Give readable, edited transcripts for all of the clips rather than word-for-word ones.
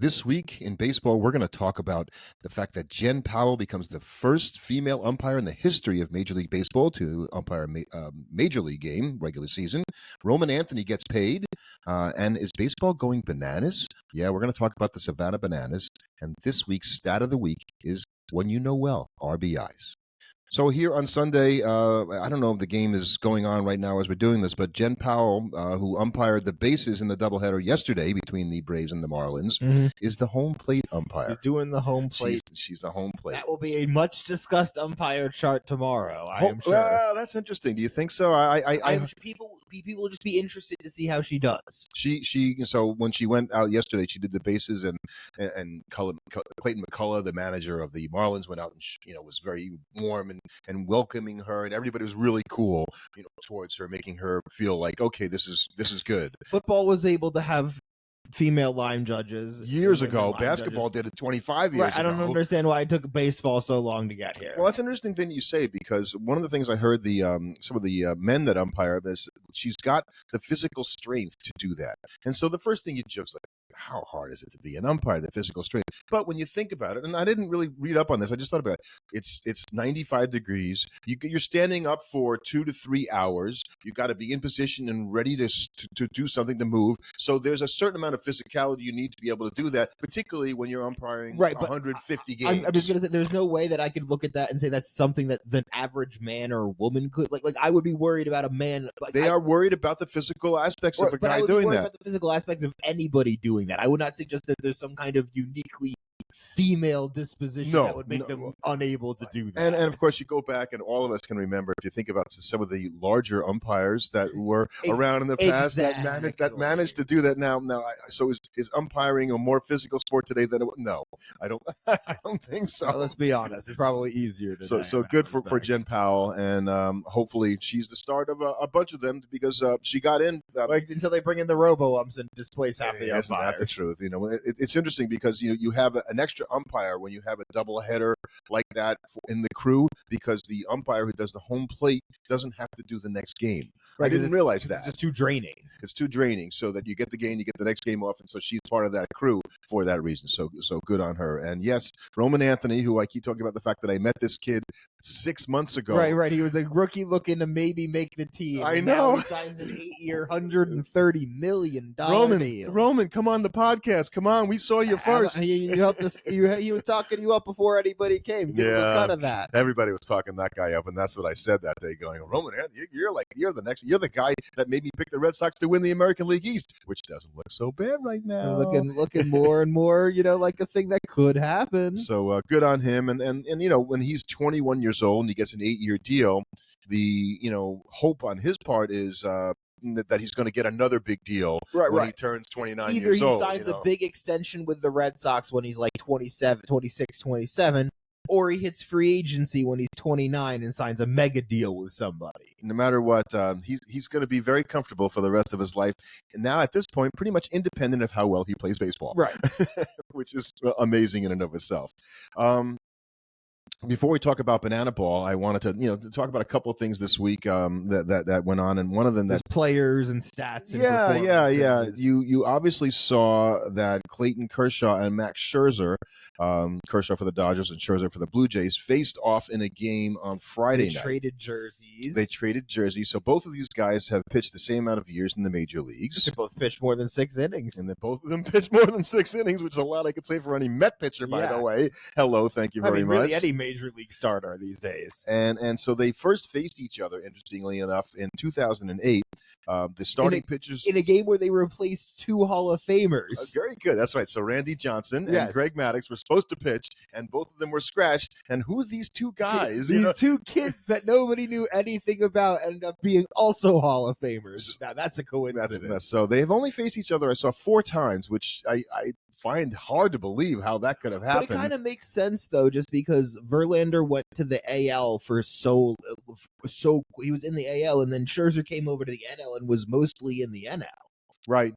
This week in baseball, we're going to talk about the fact that Jen Pawol becomes the first female umpire in the history of Major League Baseball to umpire a Major League game, regular season. Roman Anthony gets paid. And is baseball going bananas? Yeah, we're going to talk about the Savannah Bananas. And this week's stat of the week is one you know well, RBIs. So here on Sunday, I don't know if the game is going on right now as we're doing this, but Jen Pawol, who umpired the bases in the doubleheader yesterday between the Braves and the Marlins, is the home plate umpire. He's doing the home plate. She's the home plate. That will be a much discussed umpire chart tomorrow. I am sure. Well, that's interesting. Do you think so? I'm sure people will just be interested to see how she does. So when she went out yesterday, she did the bases, and Clayton McCullough, the manager of the Marlins, went out and was very warm and welcoming her, and everybody was really cool, towards her, making her feel like, okay, this is good. Football was able to have female line judges years ago. Basketball did it 25 years ago. I don't understand why it took baseball so long to get here. Well, that's an interesting thing you say, because one of the things I heard some of the men that umpire is she's got the physical strength to do that. And so the first thing you joke is like, how hard is it to be an umpire, the physical strength? But when you think about it, and I didn't really read up on this, I just thought about it. It's 95 degrees. You're standing up for 2 to 3 hours. You've got to be in position and ready to do something, to move. So there's a certain amount of physicality you need to be able to do that, particularly when you're umpiring 150 games. I'm just going to say, there's no way that I could look at that and say that's something that the average man or woman could. Like I would be worried about a man. They are worried about the physical aspects of a guy doing that. I would be worried about the physical aspects of anybody doing that. I would not suggest that there's some kind of uniquely female disposition that would make them unable to do that. And of course, you go back, and all of us can remember, if you think about some of the larger umpires that were around in the past that managed to do that. Now, so is umpiring a more physical sport today than it was? No, I don't. I don't think so. Well, let's be honest; it's probably easier today. So good for Jen Pawol, and hopefully she's the start of a bunch of them, because she got in until they bring in the robo-umps and displace half the umpires. Isn't that the truth? It's interesting because you have an extra umpire when you have a double header like that in the crew, because the umpire who does the home plate doesn't have to do the next game. Right, I didn't realize that. It's just too draining. It's too draining, so that you get the game, you get the next game off, and so she's part of that crew for that reason. So good on her. And yes, Roman Anthony, who I keep talking about the fact that I met this kid 6 months ago. Right. He was a rookie looking to maybe make the team. I know. Now he signs an 8-year, $130 million deal. Roman, come on the podcast. Come on, we saw you first. You helped us. He was talking you up before anybody came. Give him a cut of that. Everybody was talking that guy up, and that's what I said that day. Going, Roman Anthony, you're the guy that made me pick the Red Sox to win the American League East, which doesn't look so bad right now. Looking more and more, like a thing that could happen. So good on him, and when he's 21 years old and he gets an 8-year deal, the hope on his part is that he's going to get another big deal when he turns 29 years old. Either he signs a big extension with the Red Sox when he's like 26, 27, or he hits free agency when he's 29 and signs a mega deal with somebody. No matter what, he's going to be very comfortable for the rest of his life. And now, at this point, pretty much independent of how well he plays baseball. Right. Which is amazing in and of itself. Before we talk about Banana Ball, I wanted to talk about a couple of things this week that went on, and one of them there's players and stats. And yeah. You obviously saw that Clayton Kershaw and Max Scherzer, Kershaw for the Dodgers and Scherzer for the Blue Jays, faced off in a game on Friday night. They traded jerseys. So both of these guys have pitched the same amount of years in the major leagues. They both pitched more than 6 innings, and both of them pitched more than 6 innings, which is a lot I could say for any Met pitcher. By the way, hello, thank you very much. Really, any major league starter these days. And so they first faced each other, interestingly enough, in 2008. The starting pitchers in a game where they replaced 2 Hall of Famers. Very good. That's right. So Randy Johnson and Greg Maddux were supposed to pitch, and both of them were scratched. And who are these two guys? These two kids that nobody knew anything about ended up being also Hall of Famers. Now, that's a coincidence. So they've only faced each other, I saw, 4 times, which I find hard to believe how that could have happened. But it kind of makes sense, though, just because Verlander went to the AL for so he was in the AL, and then Scherzer came over to the NL and was mostly in the NL. Right.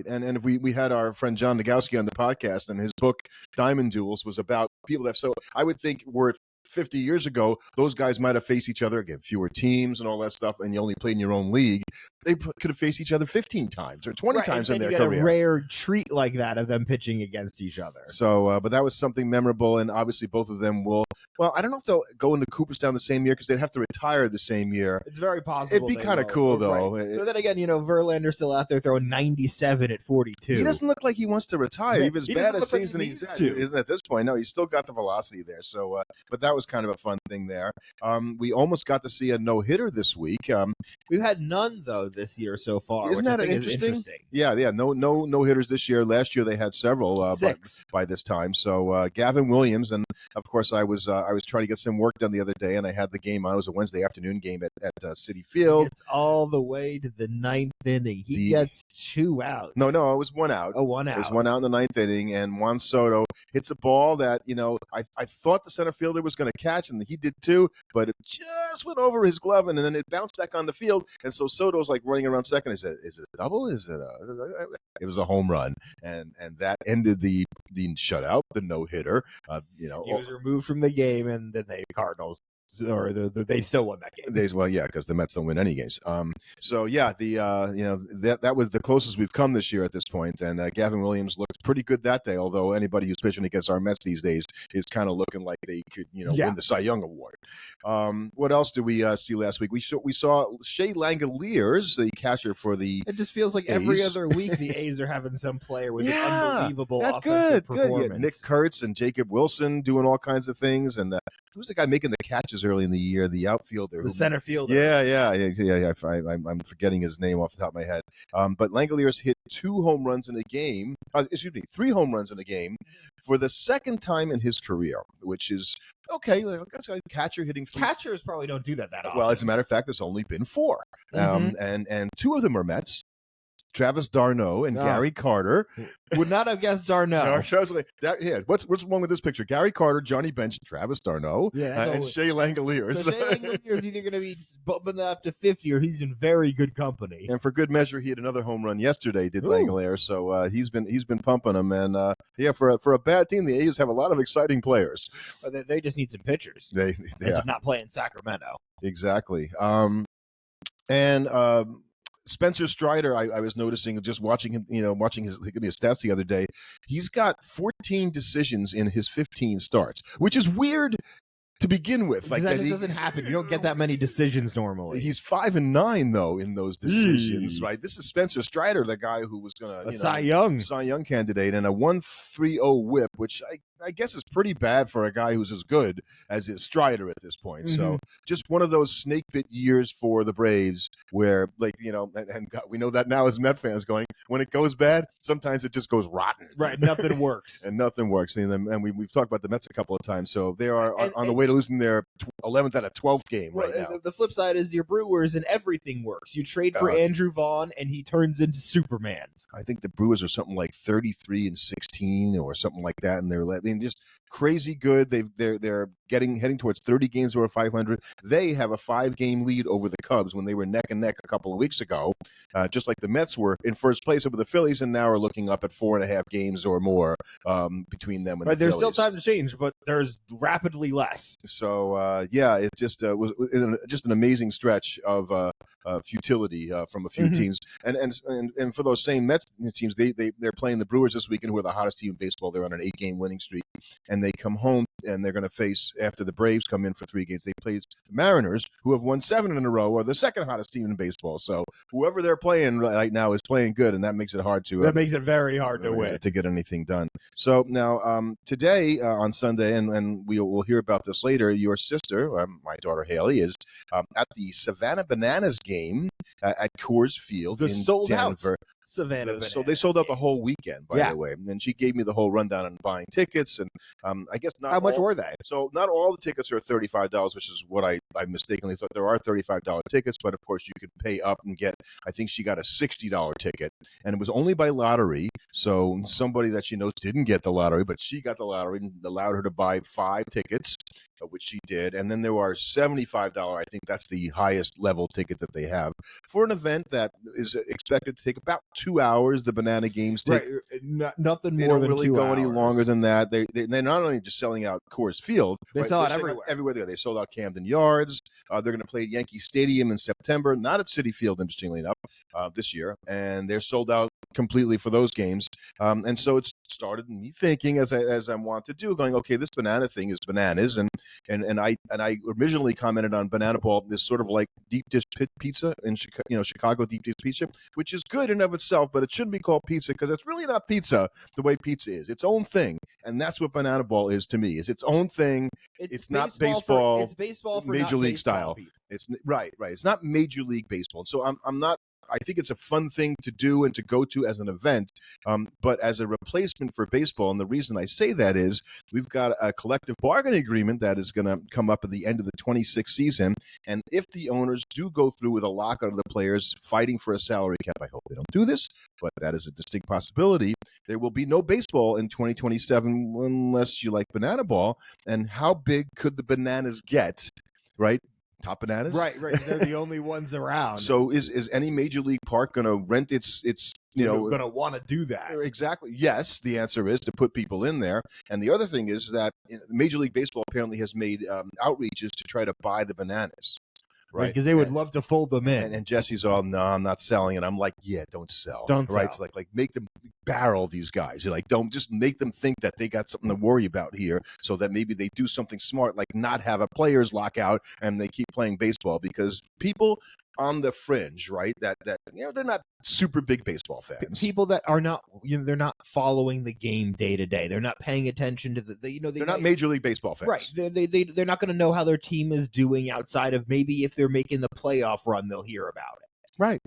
And we had our friend John Nagowski on the podcast, and his book Diamond Duels was about people that. So I would think, were it 50 years ago, those guys might have faced each other, again, fewer teams and all that stuff, and you only played in your own league. They could have faced each other 15 times or 20 times in their career. You get a rare treat like that of them pitching against each other. So, but that was something memorable, and obviously both of them will. Well, I don't know if they'll go into Cooperstown the same year because they'd have to retire the same year. It's very possible. It'd be kind of cool, though. Right. So then again, Verlander's still out there throwing 97 at 42. He doesn't look like he wants to retire. Even as bad a season he's had, isn't at this point. No, he's still got the velocity there. So, but that was kind of a fun thing there. We almost got to see a no-hitter this week. We've had none though this year so far. Isn't that interesting? Yeah. No hitters this year. Last year they had several. 6 by this time. So Gavin Williams, and of course I was trying to get some work done the other day, and I had the game on. It was a Wednesday afternoon game at Citi Field. It's all the way to the 9th inning. He gets 2 outs. No, it was 1 out. Oh, 1 out. It was 1 out in the 9th inning, and Juan Soto hits a ball that I thought the center fielder was going to catch, and he did too, but it just went over his glove, and then it bounced back on the field, and so Soto's like running around second. Is it a double? It was a home run, and that ended the shutout, the no-hitter. He was removed from the game, and then the Cardinals, or they still won that game. Because the Mets don't win any games. So yeah, that was the closest we've come this year at this point. And Gavin Williams looked pretty good that day. Although anybody who's pitching against our Mets these days is kind of looking like they could, win the Cy Young Award. What else did we see last week? We saw Shea Langoliers, the catcher for the. It just feels like A's. Every other week the A's are having some player with an unbelievable that's offensive good. performance. Yeah, Nick Kurtz and Jacob Wilson doing all kinds of things, and who's the guy making the catches early in the year? The outfielder, the center fielder. Yeah. I'm forgetting his name off the top of my head. But Langoliers hit 2 home runs in a game. 3 home runs in a game for the second time in his career, which is okay. That's a catcher hitting 3. Catchers probably don't do that often. Well, as a matter of fact, there's only been 4, and 2 of them are Mets. Travis d'Arnaud and Gary Carter. Would not have guessed d'Arnaud. What's wrong with this picture? Gary Carter, Johnny Bench, Travis d'Arnaud, and Shea Langoliers. So Shea Langoliers is either going to be bumping that up to 50, or he's in very good company. And for good measure, he had another home run yesterday, did Langoliers. So he's been pumping them. And for a bad team, the A's have a lot of exciting players. They just need some pitchers. They did not play in Sacramento. Exactly. Spencer Strider, I was noticing just watching him, watching his stats the other day. He's got 14 decisions in his 15 starts, which is weird to begin with. Like that just doesn't happen. You don't get that many decisions normally. He's 5-9 though in those decisions, right? This is Spencer Strider, the guy who was going to Cy Young candidate, and a 1.30 WHIP, which I guess is pretty bad for a guy who's as good as is Strider at this point. Mm-hmm. So just one of those snake bit years for the Braves where, and God, we know that now as Met fans going, when it goes bad, sometimes it just goes rotten. Right, nothing works. And nothing works. And we've talked about the Mets a couple of times. So they are on the way to losing their 11th out of 12th game right now. The flip side is your Brewers and everything works. You trade for Andrew Vaughn and he turns into Superman. I think the Brewers are something like 33-16 or something like that, and they're just crazy good. They're heading towards 30 games over 500. They have a 5-game lead over the Cubs when they were neck and neck a couple of weeks ago, just like the Mets were in first place over the Phillies, and now are looking up at 4.5 games or more between them and the there's Phillies. Still time to change, but there's rapidly less. So it just was just an amazing stretch of futility from a few teams, and for those same Mets teams, they're playing the Brewers this weekend, who are the hottest team in baseball. They're on an 8-game winning streak, and they come home and they're going to face, after the Braves come in for 3 games, they play the Mariners, who have won 7 in a row, are the second hottest team in baseball. So whoever they're playing right now is playing good, and that makes it hard to. That makes it very hard to win, to get anything done. So now today on Sunday, and we'll hear about this later. Your sister, my daughter Haley, is at the Savannah Bananas game at Coors Field in sold Denver. Out Savannah Bananas. So they sold out the whole weekend, by the way. And she gave me the whole rundown on buying tickets, and I guess not. How much were they? So not all the tickets are $35, which is what I mistakenly thought. There are $35 tickets, but of course you could pay up and get. I think she got a $60 ticket, and it was only by lottery. So somebody that she knows didn't get the lottery, but she got the lottery and allowed her to buy 5 tickets, which she did. And then there are $75. I think that's the highest level ticket that they have for an event that is expected to take about 2 hours. The banana games take. Nothing They more don't than really 2 go hours. any longer than that. They're not only just selling out Coors Field. They sell out everywhere. Everywhere they go. They sold out Camden Yards. They're going to play at Yankee Stadium in September, not at Citi Field, interestingly enough, this year. And they're sold out completely for those games. And so it started me thinking, as I want to do, going, okay, this banana thing is bananas. And I originally commented on Banana Ball, this sort of like deep dish pizza in Chicago deep dish pizza, which is good in of itself, but it shouldn't be called pizza because it's really not pizza the way pizza is. Its own thing. And that's what Banana Ball is to me. Is its own thing. It's not baseball. It's baseball for Major not League baseball style. people. It's right. It's not Major League Baseball. So I'm not. I think it's a fun thing to do and to go to as an event, but as a replacement for baseball. And the reason I say that is we've got a collective bargaining agreement that is going to come up at the end of the 26th season. And if the owners do go through with a lockout of the players fighting for a salary cap, I hope they don't do this, but that is a distinct possibility. There will be no baseball in 2027 unless you like Banana Ball. And how big could the bananas get, right? Top bananas, right? They're the only ones around. So is any major league park going to rent its going to want to do that? Exactly. Yes, the answer is to put people in there. And the other thing is that Major League Baseball apparently has made outreaches to try to buy the bananas. Right, because they would love to fold them in. And Jesse's all, no, I'm not selling it. I'm like, yeah, don't sell. Don't right? sell. It's like make them barrel these guys. You're like, don't just make them think that they got something to worry about here, so that maybe they do something smart, like not have a players lockout and they keep playing baseball, because people on the fringe, right? That they're not super big baseball fans. People that are not, they're not following the game day to day. They're not paying attention to they're not Major League Baseball fans, right? They're not going to know how their team is doing outside of maybe if they're making the playoff run, they'll hear about it.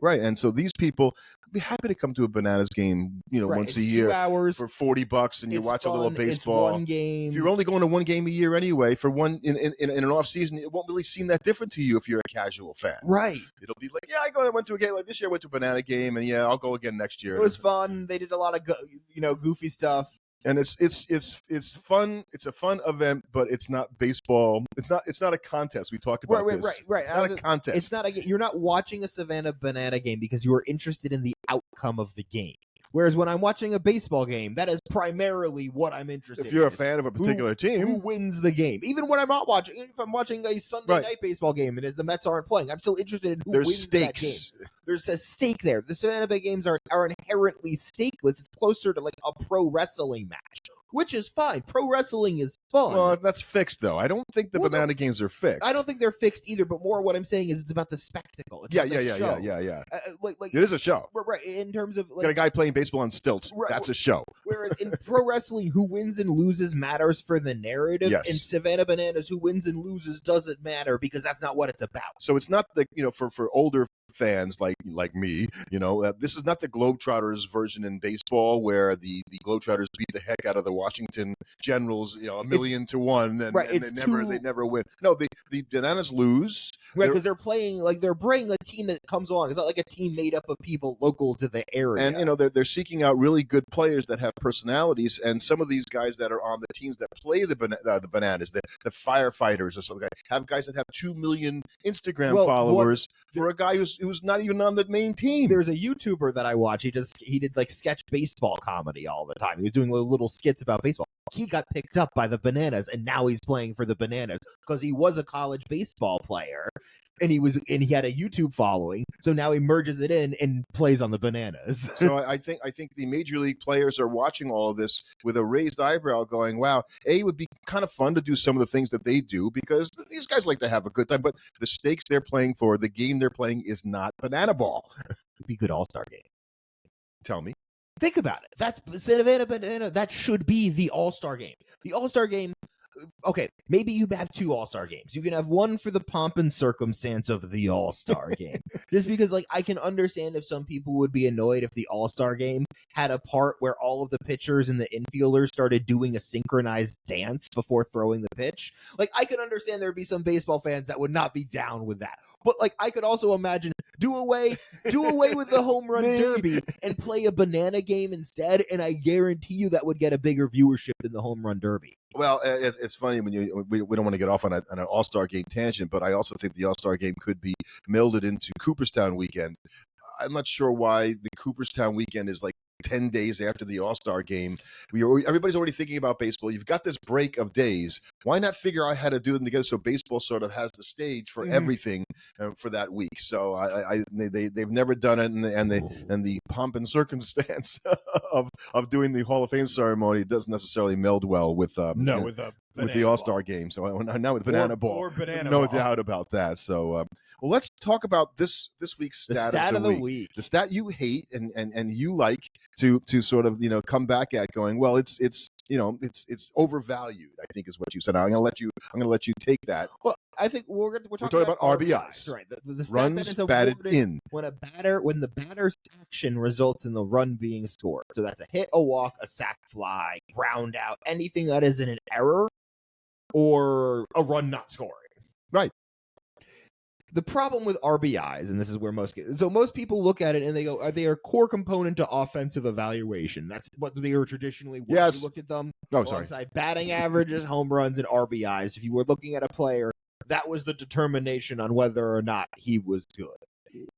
Right. And so these people be happy to come to a Bananas game, once a year 2 hours for $40, and you watch a little baseball. It's one game. If you're only going to one game a year anyway, for one in an off season, it won't really seem that different to you if you're a casual fan. Right. It'll be like, I went to a game like this year. I went to a banana game, and I'll go again next year. It was fun. They did a lot of goofy stuff. And it's fun. It's a fun event, but it's not baseball. It's not a contest. We talked about this. Right. It's not a contest. It's not you're not watching a Savannah Banana game because you are interested in the outcome of the game. Whereas when I'm watching a baseball game, that is primarily what I'm interested in. If you're a fan of a particular team. Who wins the game. Even when I'm not watching, if I'm watching a Sunday night baseball game and the Mets aren't playing, I'm still interested in who wins that game. There's a stake there. The Savannah Bay games are inherently stakeless. It's closer to like a pro wrestling match, which is fine. Pro wrestling is fun. Well, that's fixed, though. I don't think the banana games are fixed. I don't think they're fixed either, but more what I'm saying is it's about the spectacle. It's yeah. Like it is a show. Right, in terms of got a guy playing baseball on stilts. Right, that's a show. Whereas in pro wrestling, who wins and loses matters for the narrative. Yes. In Savannah Bananas, who wins and loses doesn't matter because that's not what it's about. So it's not the for older fans like me, this is not the Globetrotters version in baseball where the Globetrotters beat the heck out of the Washington Generals, 1,000,000-1, and they never win. No, the Bananas lose. Right, because they're bringing a team that comes along. It's not like a team made up of people local to the area. And they're seeking out really good players that have personalities, and some of these guys that are on the teams that play the Bananas, the firefighters or something, have guys that have 2 million Instagram followers for a guy who's not even on the main team. There's a YouTuber that I watch. He did like sketch baseball comedy all the time. He was doing little skits about baseball. He got picked up by the Bananas, and now he's playing for the Bananas because he was a college baseball player, and he had a YouTube following. So now he merges it in and plays on the Bananas. So I think the major league players are watching all of this with a raised eyebrow, going, "Wow, it would be kind of fun to do some of the things that they do because these guys like to have a good time." But the stakes they're playing for, the game they're playing, is not Banana Ball. It'd be a good All-Star game. Tell me. Think about it. That's Savannah Banana. That should be the All-Star game. The All-Star game. Okay, maybe you have 2 All-Star games. You can have one for the pomp and circumstance of the All-Star game. Just because, I can understand if some people would be annoyed if the All-Star game had a part where all of the pitchers and the infielders started doing a synchronized dance before throwing the pitch. I could understand there'd be some baseball fans that would not be down with that. But I could also imagine do away with the home run derby and play a banana game instead, and I guarantee you that would get a bigger viewership than the home run derby. Well, it's funny when we don't want to get off on an All-Star game tangent, but I also think the All-Star game could be melded into Cooperstown weekend. I'm not sure why the Cooperstown weekend is like 10 days after the All-Star game. Everybody's already thinking about baseball. You've got this break of days. Why not figure out how to do them together so baseball sort of has the stage for everything for that week? So they've never done it, and the pomp and circumstance of doing the Hall of Fame ceremony doesn't necessarily meld well with with the All-Star game. So now with banana ball, or banana no ball. doubt about that. So well, let's talk about this week's stat of the week. The stat you hate and you like to sort of come back at, going, well, it's overvalued, I think is what you said. I'm gonna let you take that. Well, I think we're talking about RBIs. Right. The stat Runs that is batted awarded in. when the batter's action results in the run being scored. So that's a hit, a walk, a sac fly, ground out, anything that is an error or a run not scoring. Right. The problem with RBIs, and this is where most people look at it and they go, are they a core component to offensive evaluation? That's what they were traditionally when you look at them. Oh, sorry. Alongside batting averages, home runs, and RBIs. If you were looking at a player, that was the determination on whether or not he was good.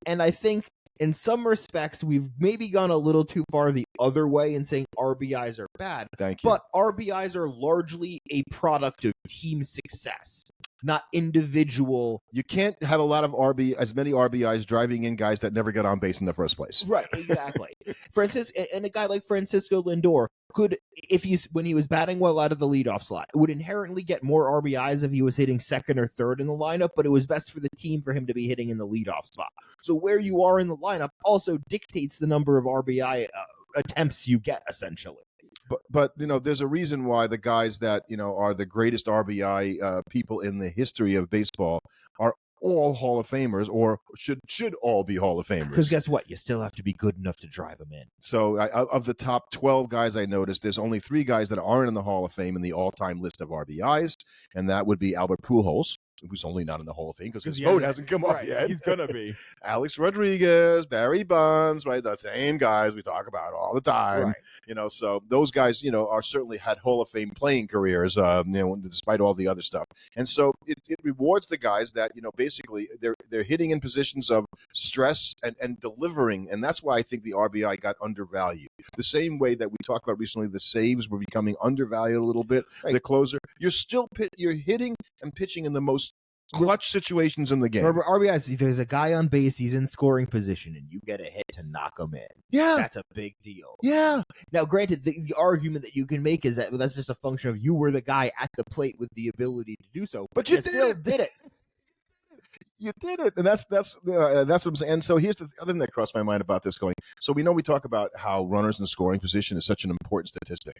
And I think in some respects, we've maybe gone a little too far the other way in saying RBIs are bad. Thank you. But RBIs are largely a product of team success, not individual. You can't have as many RBIs driving in guys that never get on base in the first place. Right, exactly. And a guy like Francisco Lindor could, when he was batting well out of the leadoff slot, would inherently get more RBIs if he was hitting second or third in the lineup, but it was best for the team for him to be hitting in the leadoff spot. So where you are in the lineup also dictates the number of RBI attempts you get, essentially. But there's a reason why the guys that are the greatest RBI people in the history of baseball are all Hall of Famers, or should all be Hall of Famers. Because guess what? You still have to be good enough to drive them in. So of the top 12 guys I noticed, there's only 3 guys that aren't in the Hall of Fame in the all-time list of RBIs, and that would be Albert Pujols, who's only not in the Hall of Fame because his vote hasn't come up yet. He's going to be. Alex Rodriguez, Barry Bonds, right? The same guys we talk about all the time. Right. So those guys, are certainly had Hall of Fame playing careers, despite all the other stuff. And so it rewards the guys that, basically they're hitting in positions of stress and delivering. And that's why I think the RBI got undervalued. The same way that we talked about recently, the saves were becoming undervalued a little bit. Right. The closer, you're hitting and pitching in the most clutch situations in the game. Remember, RBIs, there's a guy on base, he's in scoring position, and you get a hit to knock him in. Yeah. That's a big deal. Yeah. Now, granted, the argument that you can make is that that's just a function of you were the guy at the plate with the ability to do so. But you still did it. You did it, and that's what I'm saying. And so here's the other thing that crossed my mind about this going. So we talk about how runners in scoring position is such an important statistic,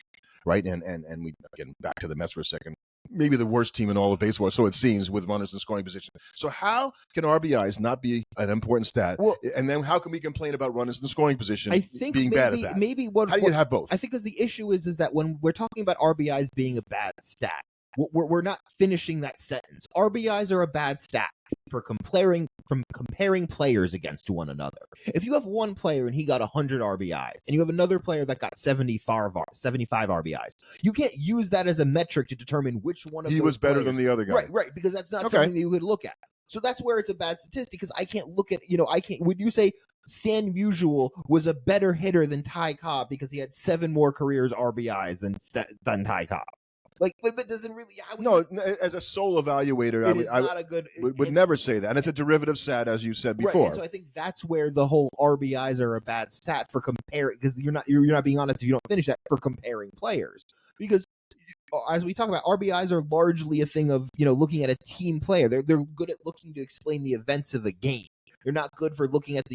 right? And we again back to the Mets for a second. Maybe the worst team in all of baseball, so it seems, with runners in scoring position. So how can RBIs not be an important stat? Well, and then how can we complain about runners in scoring position being bad at that? How do you have both? I think because the issue is that when we're talking about RBIs being a bad stat, we're not finishing that sentence. RBIs are a bad stat for comparing players against one another. If you have one player and he got 100 RBIs, and you have another player that got 75 RBIs, you can't use that as a metric to determine which one of he was better than the other guy. Right, because that's not something that you could look at. So that's where it's a bad statistic, because I can't look at, when you say Stan Musial was a better hitter than Ty Cobb because he had 7 more careers RBIs than Ty Cobb. Like, that doesn't really. As a sole evaluator, I would never say that. And it's a derivative stat, as you said before. Right, so I think that's where the whole RBIs are a bad stat for comparing, because you're not being honest if you don't finish that, for comparing players. Because as we talk about, RBIs are largely a thing of looking at a team player. They're good at looking to explain the events of a game. They're not good for looking at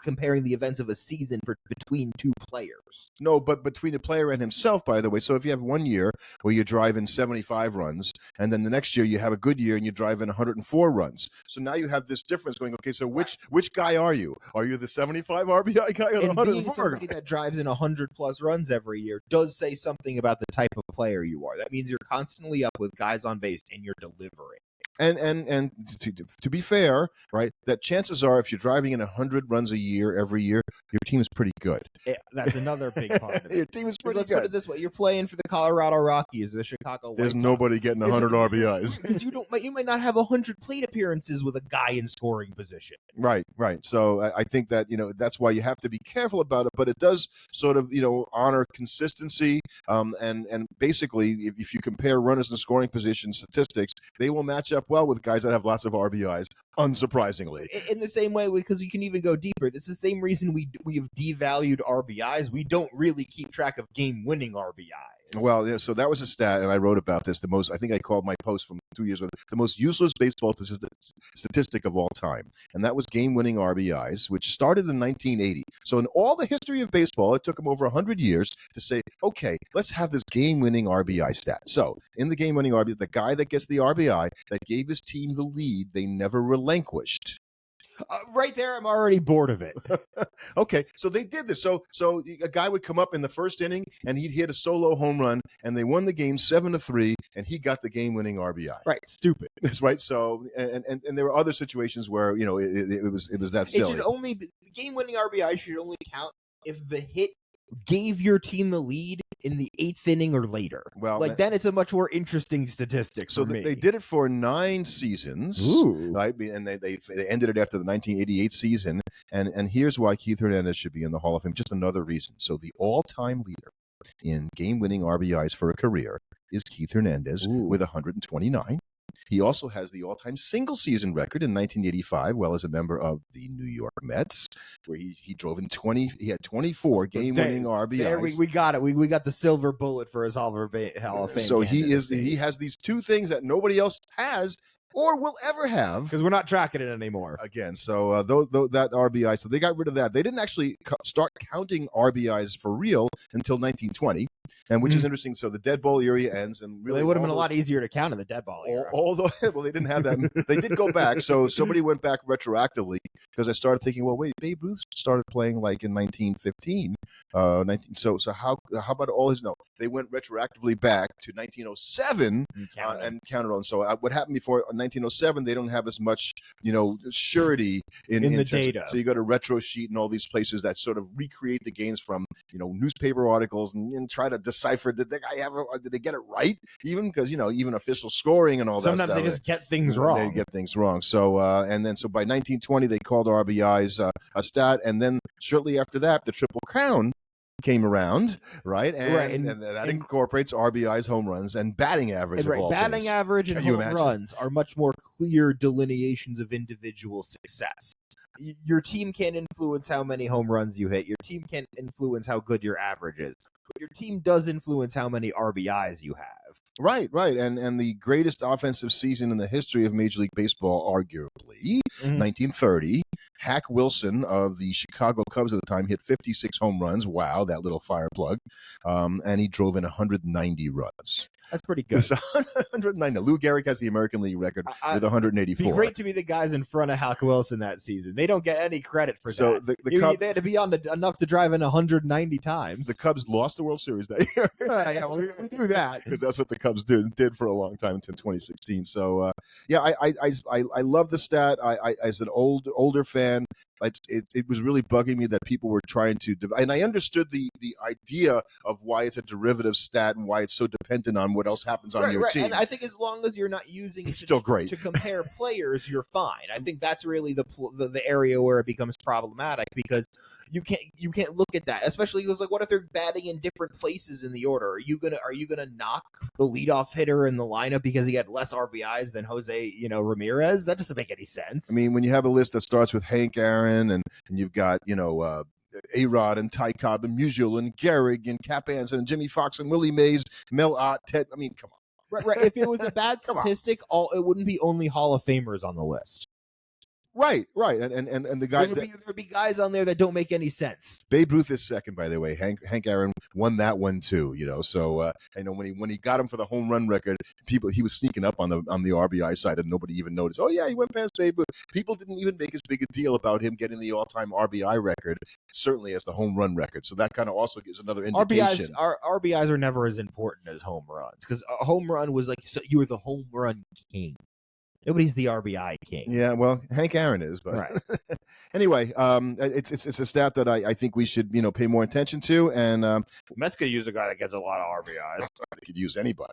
comparing the events of a season between two players. No, but between the player and himself, by the way. So if you have 1 year where you drive in 75 runs, and then the next year you have a good year and you drive in 104 runs. So now you have this difference going, okay, so which guy are you? Are you the 75 RBI guy or the 104 being somebody that drives in 100-plus runs every year does say something about the type of player you are. That means you're constantly up with guys on base and you're delivering. And to be fair, right, that chances are if you're driving in 100 runs a year every year, your team is pretty good. That's another big part of it. Your team is pretty Let's good. put it this way: you're playing for the Colorado Rockies, or the Chicago White There's Sox. nobody getting 100 RBIs. Because you might not have 100 plate appearances with a guy in scoring position. Right. So I think that, that's why you have to be careful about it, but it does sort of, honor consistency. And basically, if you compare runners in scoring position statistics, they will match up well with guys that have lots of RBIs, unsurprisingly. In the same way, because you can even go deeper. This is the same reason we have devalued RBIs. We don't really keep track of game-winning RBIs. Well, yeah, so that was a stat, and I wrote about this. I think I called my post from 2 years ago, the most useless baseball statistic of all time, and that was game-winning RBIs, which started in 1980. So in all the history of baseball, it took them over 100 years to say, okay, let's have this game-winning RBI stat. So in the game-winning RBI, the guy that gets the RBI that gave his team the lead, they never relinquished. Right there, I'm already bored of it. Okay, so they did this. So a guy would come up in the first inning and he'd hit a solo home run, and they won the game 7-3, and he got the game-winning RBI. Right, stupid. That's right. So and there were other situations where it was that silly. It should only the game-winning RBI should only count if the hit gave your team the lead in the 8th inning or later. Well, then it's a much more interesting statistic. So for me. They did it for 9 seasons. Ooh. Right? And they ended it after the 1988 season. And here's why Keith Hernandez should be in the Hall of Fame. Just another reason. So the all-time leader in game-winning RBIs for a career is Keith Hernandez with 129. He also has the all-time single-season record in 1985, well, as a member of the New York Mets, where he drove in 20. He had 24 game-winning RBIs. There we got it. We got the silver bullet for his Hall of Fame. So he has these two things that nobody else has or will ever have, because we're not tracking it anymore. Again, so that RBI, so they got rid of that. They didn't actually start counting RBIs for real until 1920, and which is interesting. So the dead ball era ends, and really they would have been a lot easier to count in the dead ball era. Although, well, they didn't have that. They did go back. So somebody went back retroactively, because I started thinking, well, wait, Babe Ruth started playing like in 1915. So how about all his? No, they went retroactively back to 1907 and counted on. So what happened before 1907? They don't have as much, surety in the data. So you go to Retro Sheet and all these places that sort of recreate the games from newspaper articles and try to decipher, did they get it right? Even because even official scoring and all that. Sometimes they just get things wrong. They get things wrong. So so by 1920 they called RBIs a stat, and then shortly after that the Triple Crown came around, right? And that incorporates RBIs, home runs, and batting average. And batting average and home runs are much more clear delineations of individual success. Your team can't influence how many home runs you hit. Your team can't influence how good your average is. But your team does influence how many RBIs you have. Right. And the greatest offensive season in the history of Major League Baseball, arguably, 1930. Hack Wilson of the Chicago Cubs at the time hit 56 home runs. Wow, that little fire plug. And he drove in 190 runs. That's pretty good. It's 190. Lou Gehrig has the American League record with 184. It'd be great to be the guys in front of Hack Wilson that season. They don't get any credit for that. So the Cubs, they had to be on enough to drive in 190 times. The Cubs lost the World Series that year. Yeah, we do that because that's what the Cubs did for a long time until 2016. So I love the stat. I as an older fan, it was really bugging me that people were trying to, and I understood the idea of why it's a derivative stat and why it's so dependent on what else happens on your team. And I think as long as you're not using it's still great to compare players, you're fine. I think that's really the area where it becomes problematic, because you can't look at that, especially because what if they're batting in different places in the order? Are you gonna knock the leadoff hitter in the lineup because he had less RBIs than Jose Ramirez? That doesn't make any sense. I mean, when you have a list that starts with Hank Aaron and you've got A-Rod and Ty Cobb and Musial and Gehrig and Cap Anson and Jimmy Fox and Willie Mays, Mel Ott, Ted. I mean, come on. Right. If it was a bad statistic, it wouldn't be only Hall of Famers on the list. Right, and the guys there'd be guys on there that don't make any sense. Babe Ruth is second, by the way. Hank Aaron won that one too. So I know when he got him for the home run record, he was sneaking up on the RBI side, and nobody even noticed. Oh yeah, he went past Babe Ruth. People didn't even make as big a deal about him getting the all-time RBI record, certainly as the home run record. So that kind of also gives another indication. RBIs are never as important as home runs, because a home run was like, so you were the home run king. Nobody's the RBI king. Yeah, well, Hank Aaron is, but Right. anyway, it's a stat that I think we should pay more attention to, and Mets could use a guy that gets a lot of RBIs. they could use anybody.